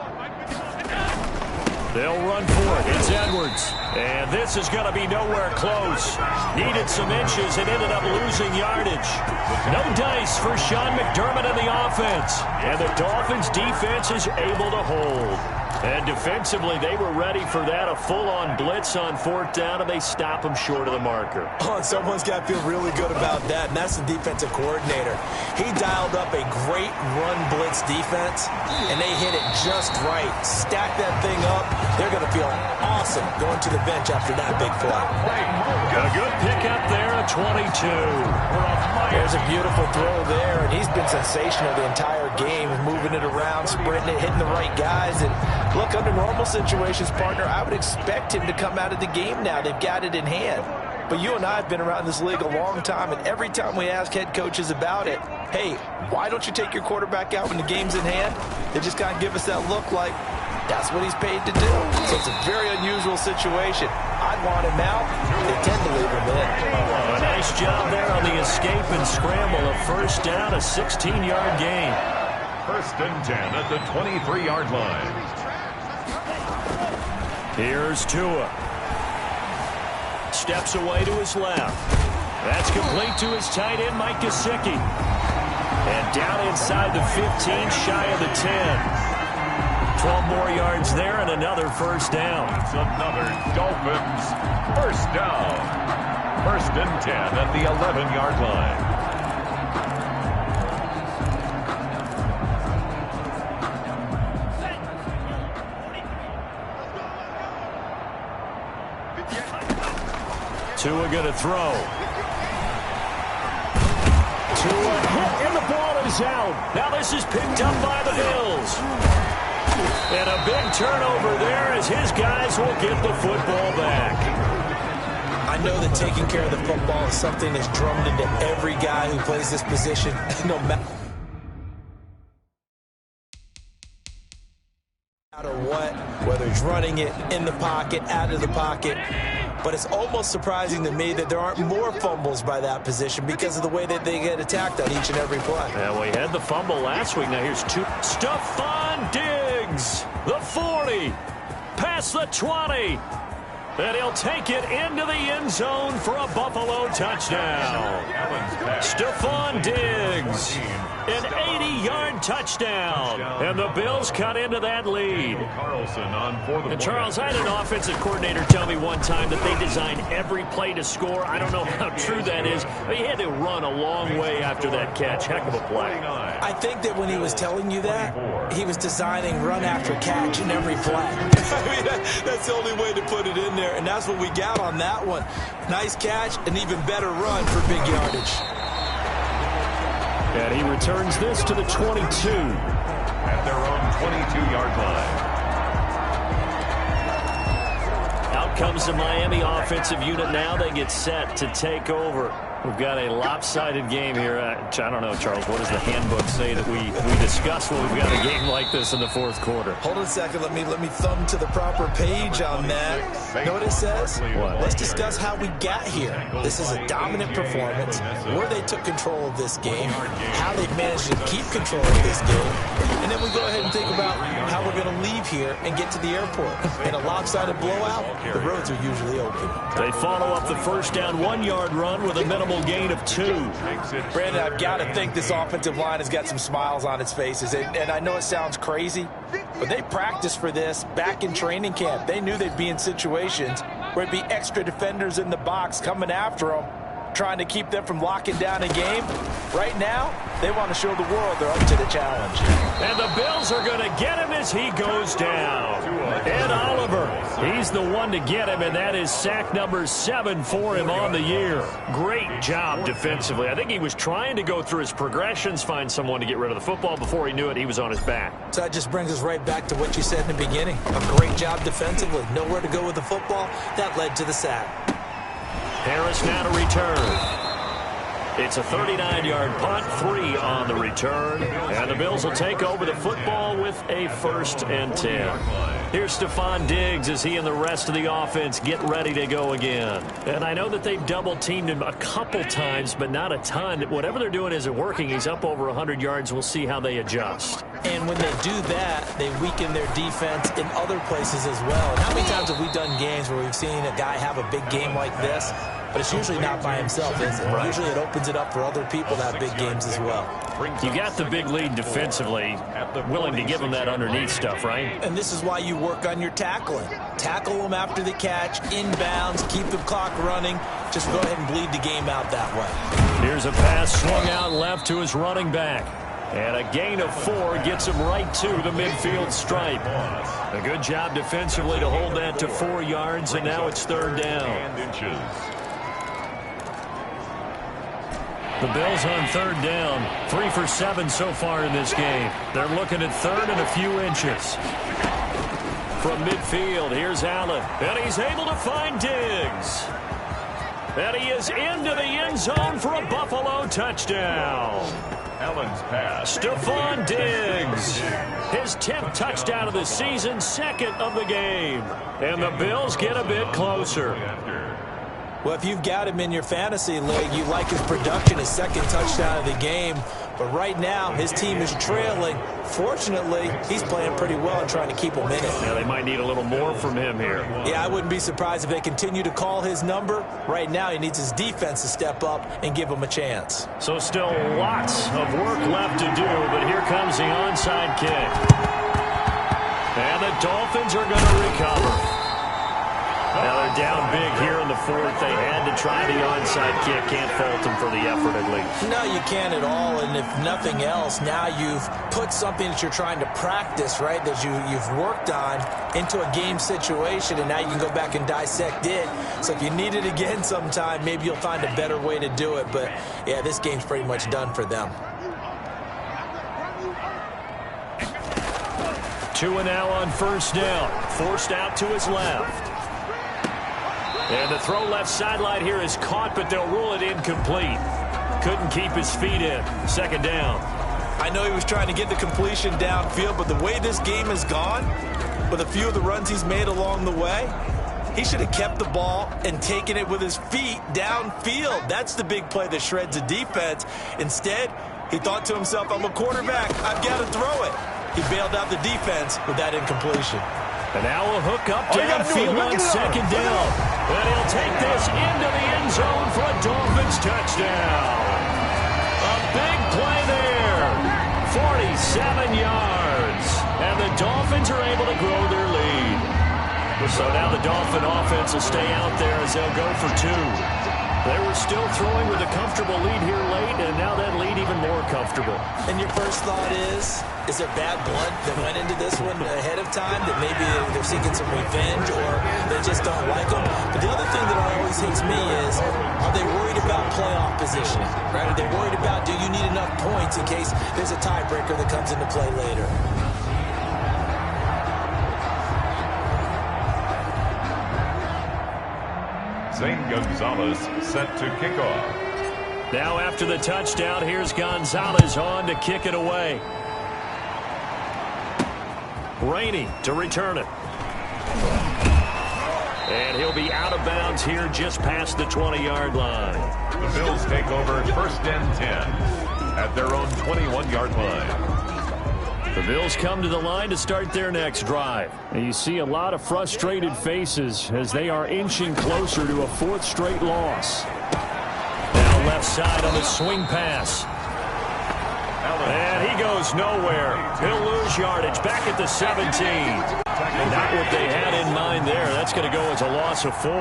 They'll run for it. It's Edwards. And this is going to be nowhere close. Needed some inches and ended up losing yardage. No dice for Sean McDermott in the offense. And the Dolphins' defense is able to hold. And defensively, they were ready for that, a full-on blitz on 4th down, and they stop them short of the marker. Oh, and someone's got to feel really good about that, and that's the defensive coordinator. He dialed up a great run-blitz defense, and they hit it just right. Stack that thing up. They're going to feel awesome going to the bench after that big play. A good pickup there at 22. There's a beautiful throw there, and he's been sensational the entire game, moving it around, sprinting it, hitting the right guys. And look, under normal situations, partner, I would expect him to come out of the game now. They've got it in hand. But you and I have been around this league a long time, and every time we ask head coaches about it, hey, why don't you take your quarterback out when the game's in hand? They just kind of give us that look like that's what he's paid to do. So it's a very unusual situation. I'd want him out. They tend to leave him in. A nice job there on the escape and scramble. A 1st down, a 16-yard gain. 1st and 10 at the 23-yard line. Here's Tua. Steps away to his left. That's complete to his tight end, Mike Gesicki. And down inside the 15, shy of the 10. 12 more yards there and another 1st down. It's another Dolphins 1st down. 1st and 10 at the 11-yard line. Tua going to throw. Tua hit, and the ball is out. Now this is picked up by the Bills. And a big turnover there as his guys will get the football back. I know that taking care of the football is something that's drummed into every guy who plays this position, no matter what, whether it's running it, in the pocket, out of the pocket. But it's almost surprising to me that there aren't more fumbles by that position because of the way that they get attacked on each and every play. Yeah, we had the fumble last week. Now here's Stephon Diggs, the 40, past the 20. And he'll take it into the end zone for a Buffalo touchdown. Stephon Diggs, an 80-yard touchdown. And the Bills cut into that lead. And Charles, I had an offensive coordinator tell me one time that they designed every play to score. I don't know how true that is, but he had to run a long way after that catch. Heck of a play. I think that when he was telling you that, he was designing run after catch in every play. I mean, that's the only way to put it in there. And that's what we got on that one. Nice catch, an even better run for big yardage. And he returns this to the 22. At their own 22-yard line. Out comes the Miami offensive unit now. They get set to take over. We've got a lopsided game here. I don't know, Charles, what does the handbook say that we discuss when we've got a game like this in the 4th quarter? Hold on a second. Let me thumb to the proper page on that. You know what it says? What? Let's discuss how we got here. This is a dominant performance, where they took control of this game, how they've managed to keep control of this game, and then we go ahead and think about how we're going to leave here and get to the airport. In a lopsided blowout, the roads are usually open. They follow up the 1st down 1-yard run with a minimal gain of 2. Brandon, I've got to think this offensive line has got some smiles on its faces. And I know it sounds crazy, but they practiced for this back in training camp. They knew they'd be in situations where it'd be extra defenders in the box coming after them, trying to keep them from locking down a game. Right now, they want to show the world they're up to the challenge. And the Bills are going to get him as he goes down. Ed Oliver, he's the one to get him, and that is sack number 7 for him on the year. Great job defensively. I think he was trying to go through his progressions, find someone to get rid of the football. Before he knew it, he was on his back. So that just brings us right back to what you said in the beginning. A great job defensively. Nowhere to go with the football. That led to the sack. Harris now to return. It's a 39-yard punt, 3 on the return. And the Bills will take over the football with a 1st and 10. Here's Stephon Diggs as he and the rest of the offense get ready to go again. And I know that they've double-teamed him a couple times, but not a ton. Whatever they're doing isn't working. He's up over 100 yards. We'll see how they adjust. And when they do that, they weaken their defense in other places as well. And how many times have we done games where we've seen a guy have a big game like this? But it's usually not by himself, is it? Right. Usually it opens it up for other people to have big games as well. You got the big lead defensively, willing to give them that underneath stuff, right? And this is why you work on your tackling. Tackle them after the catch, inbounds, keep the clock running. Just go ahead and bleed the game out that way. Here's a pass swung out left to his running back. And a gain of 4 gets him right to the midfield stripe. A good job defensively to hold that to 4 yards, and now it's 3rd down. The Bills on 3rd down. 3 for 7 so far in this game. They're looking at 3rd and a few inches. From midfield, here's Allen. And he's able to find Diggs. And he is into the end zone for a Buffalo touchdown. Allen's pass. Stephon Diggs. His 10th touchdown of the season, 2nd of the game. And the Bills get a bit closer. Well, if you've got him in your fantasy league, you like his production, his 2nd touchdown of the game. But right now, his team is trailing. Fortunately, he's playing pretty well and trying to keep him in it. Yeah, they might need a little more from him here. Yeah, I wouldn't be surprised if they continue to call his number. Right now, he needs his defense to step up and give him a chance. So still lots of work left to do, but here comes the onside kick. And the Dolphins are going to recover. Now they're down big here in the 4th. They had to try the onside kick. Can't fault them for the effort, at least. No, you can't at all. And if nothing else, now you've put something that you're trying to practice, right, that you've worked on into a game situation, and now you can go back and dissect it. So if you need it again sometime, maybe you'll find a better way to do it. But, yeah, this game's pretty much done for them. 2 now on 1st down. Forced out to his left. And the throw left sideline here is caught, but they'll rule it incomplete. Couldn't keep his feet in. 2nd down. I know he was trying to get the completion downfield, but the way this game has gone, with a few of the runs he's made along the way, he should have kept the ball and taken it with his feet downfield. That's the big play that shreds the defense. Instead, he thought to himself, I'm a quarterback. I've got to throw it. He bailed out the defense with that incompletion. And now a hook up downfield on 2nd down. And he'll take this into the end zone for a Dolphins touchdown. A big play there. 47 yards. And the Dolphins are able to grow their lead. So now the Dolphin offense will stay out there as they'll go for 2. They were still throwing with a comfortable lead here late, and now that lead even more comfortable. And your first thought is there bad blood that went into this one ahead of time, that maybe they're seeking some revenge or they just don't like them? But the other thing that always hits me is, are they worried about playoff positioning? Right? Are they worried about, do you need enough points in case there's a tiebreaker that comes into play later? Zane Gonzalez set to kick off. Now after the touchdown, here's Gonzalez on to kick it away. Rainey to return it. And he'll be out of bounds here just past the 20-yard line. The Bills take over 1st and 10 at their own 21-yard line. The Bills come to the line to start their next drive. And you see a lot of frustrated faces as they are inching closer to a 4th straight loss. Now left side on the swing pass. And he goes nowhere. He'll lose yardage back at the 17. And not what they had in mind there. That's going to go as a loss of 4.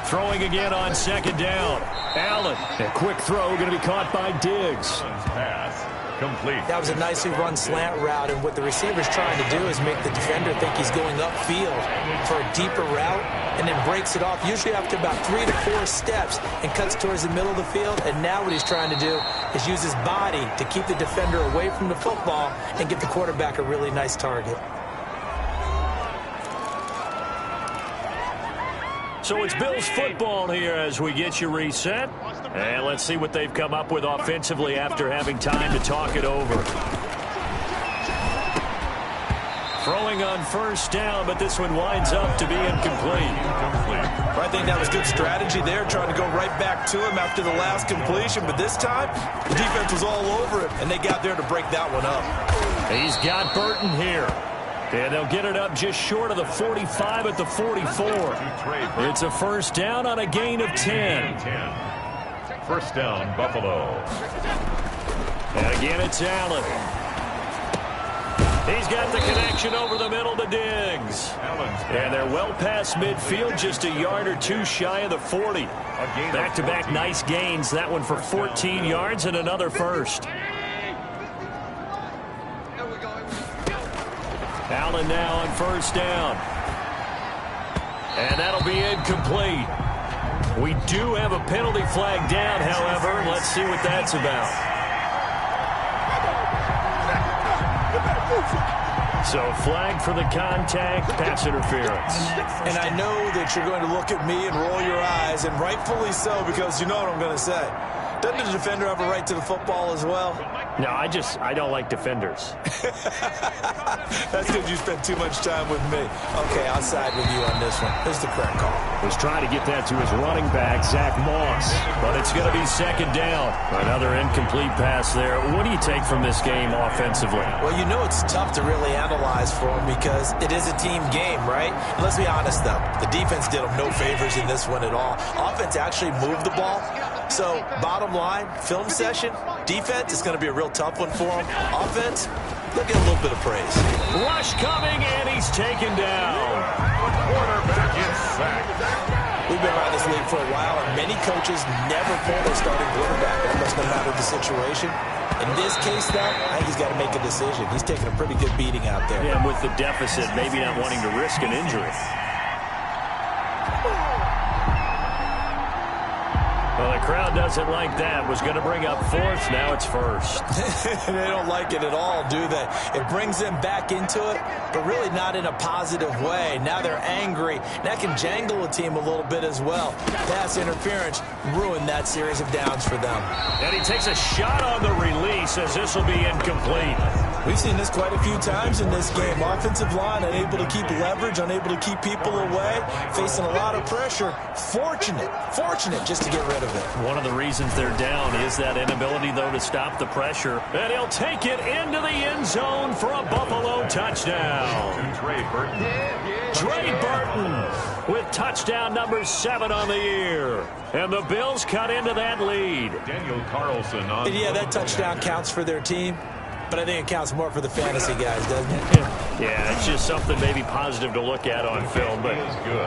Throwing again on 2nd down. Allen, a quick throw going to be caught by Diggs. Pass complete. That was a nicely run slant route, and what the receiver's trying to do is make the defender think he's going upfield for a deeper route, and then breaks it off, usually after about 3 to 4 steps, and cuts towards the middle of the field. And now what he's trying to do is use his body to keep the defender away from the football and get the quarterback a really nice target. So it's Bills football here as we get you reset. And let's see what they've come up with offensively after having time to talk it over. Throwing on 1st down, but this one winds up to be incomplete. Right, I think that was good strategy there, trying to go right back to him after the last completion. But this time, the defense was all over him, and they got there to break that one up. He's got Burton here. And they'll get it up just short of the 45 at the 44. It's a first down on a gain of 10. First down, Buffalo. And again, it's Allen. He's got the connection over the middle to Diggs. And they're well past midfield, just a yard or two shy of the 40. Back-to-back nice gains. That one for 14 yards and another first. Allen now on first down. And that'll be incomplete. We do have a penalty flag down, however. Let's see what that's about. So flag for the contact, pass interference. And I know that you're going to look at me and roll your eyes, and rightfully so, because you know what I'm going to say. Doesn't the defender have a right to the football as well? No, I don't like defenders. That's because you spent too much time with me. Okay, I'll side with you on this one. Here's the correct call. Was trying to get that to his running back, Zach Moss. But it's going to be second down. Another incomplete pass there. What do you take from this game offensively? Well, you know it's tough to really analyze for them because it is a team game, right? And let's be honest, though. The defense did them no favors in this one at all. Offense actually moved the ball. So, bottom line, film session, defense is going to be a real tough one for them. Offense, they'll get a little bit of praise. Rush coming, and he's taken down. Quarterback is sacked. We've been around this league for a while, and many coaches never pull their starting quarterback, almost no matter the situation. In this case, though, I think he's got to make a decision. He's taking a pretty good beating out there. Yeah, and with the deficit, maybe not wanting to risk an injury. Well, the crowd doesn't like that. Was going to bring up fourth. Now it's first. They don't like it at all, do they? It brings them back into it, but really not in a positive way. Now they're angry. That can jangle a team a little bit as well. Pass interference ruined that series of downs for them. And he takes a shot on the release as this will be incomplete. We've seen this quite a few times in this game. Offensive line unable to keep leverage, unable to keep people away, facing a lot of pressure. Fortunate just to get rid of it. One of the reasons they're down is that inability, though, to stop the pressure. And he'll take it into the end zone for a Buffalo touchdown. Trey Burton with touchdown number 7 on the year. And the Bills cut into that lead. Daniel Carlson on. And yeah, that touchdown counts for their team. But I think it counts more for the fantasy guys, doesn't it? Yeah, it's just something maybe positive to look at on film, but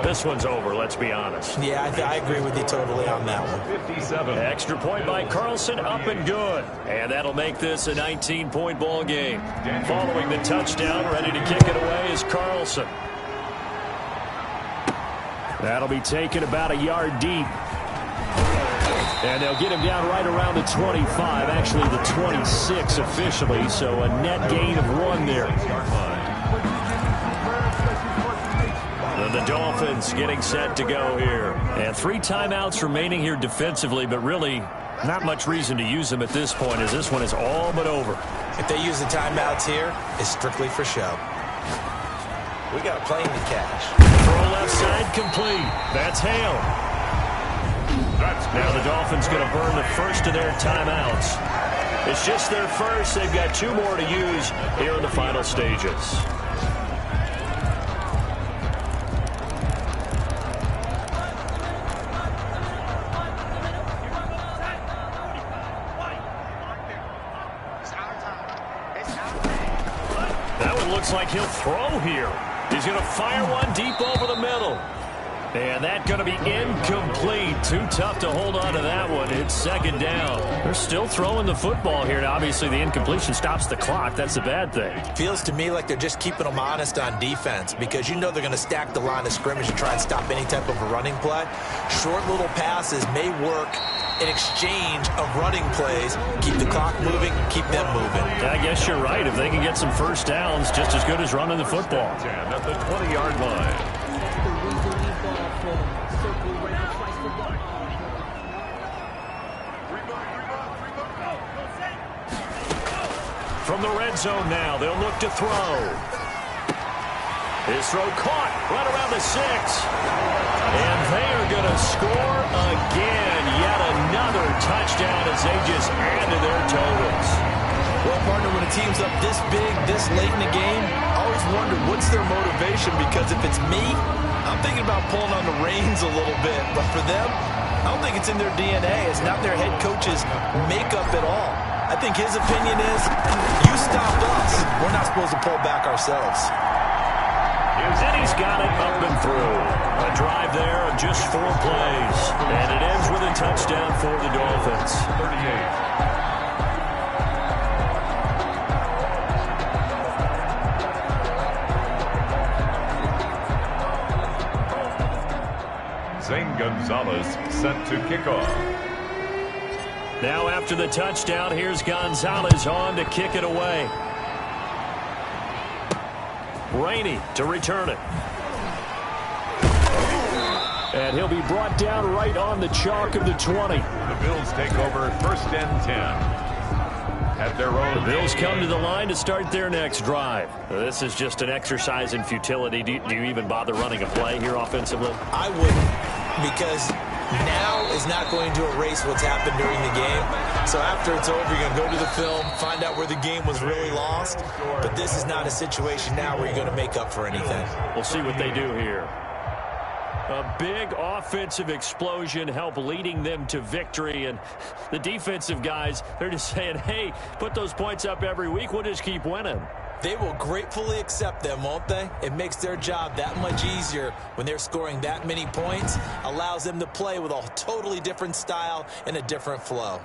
this one's over, let's be honest. Yeah, I agree with you totally on that one. 57. Extra point by Carlson, up and good. And that'll make this a 19-point ball game. Following the touchdown, ready to kick it away is Carlson. That'll be taken about a yard deep. And they'll get him down right around the 25, actually the 26 officially, so a net gain of 1 there. And the Dolphins getting set to go here. And 3 timeouts remaining here defensively, but really not much reason to use them at this point, as this one is all but over. If they use the timeouts here, it's strictly for show. We got a plane to catch. Throw left side complete. That's Hale. Now the Dolphins going to burn the first of their timeouts. It's just their first. They've got 2 more to use here in the final stages. That one looks like he'll throw here. He's going to fire one deep over the middle. And that's going to be incomplete. Too tough to hold on to that one. It's second down. They're still throwing the football here. Now, obviously, the incompletion stops the clock. That's a bad thing. Feels to me like they're just keeping them honest on defense because you know they're going to stack the line of scrimmage and try and stop any type of a running play. Short little passes may work in exchange of running plays. Keep the clock moving, keep them moving. I guess you're right. If they can get some first downs, just as good as running the football. At the 20-yard line. From the red zone now, they'll look to throw. His throw caught right around the 6. And they are to score again. Yet another touchdown as they just add to their totals. Well, partner, when a team's up this big, this late in the game, I always wonder what's their motivation, because if it's me, I'm thinking about pulling on the reins a little bit. But for them, I don't think it's in their DNA. It's not their head coach's makeup at all. I think his opinion is, you stop us. We're not supposed to pull back ourselves. And he's got it up and through. A drive there of just 4 plays. And it ends with a touchdown for the Dolphins. 38. Zane Gonzalez sent to kickoff. Now after the touchdown, here's Gonzalez on to kick it away. Rainey to return it. And he'll be brought down right on the chalk of the 20. The Bills take over 1st and 10. At their own. The Bills come to the line to start their next drive. This is just an exercise in futility. Do you even bother running a play here offensively? I wouldn't, because now is not going to erase what's happened during the game. So after it's over, you're going to go to the film, find out where the game was really lost. But this is not a situation now where you're going to make up for anything. We'll see what they do here. A big offensive explosion helped leading them to victory. And the defensive guys, they're just saying, hey, put those points up every week. We'll just keep winning. They will gratefully accept them, won't they? It makes their job that much easier when they're scoring that many points. Allows them to play with a totally different style and a different flow.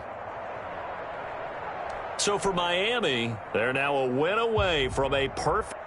So for Miami, they're now a win away from a perfect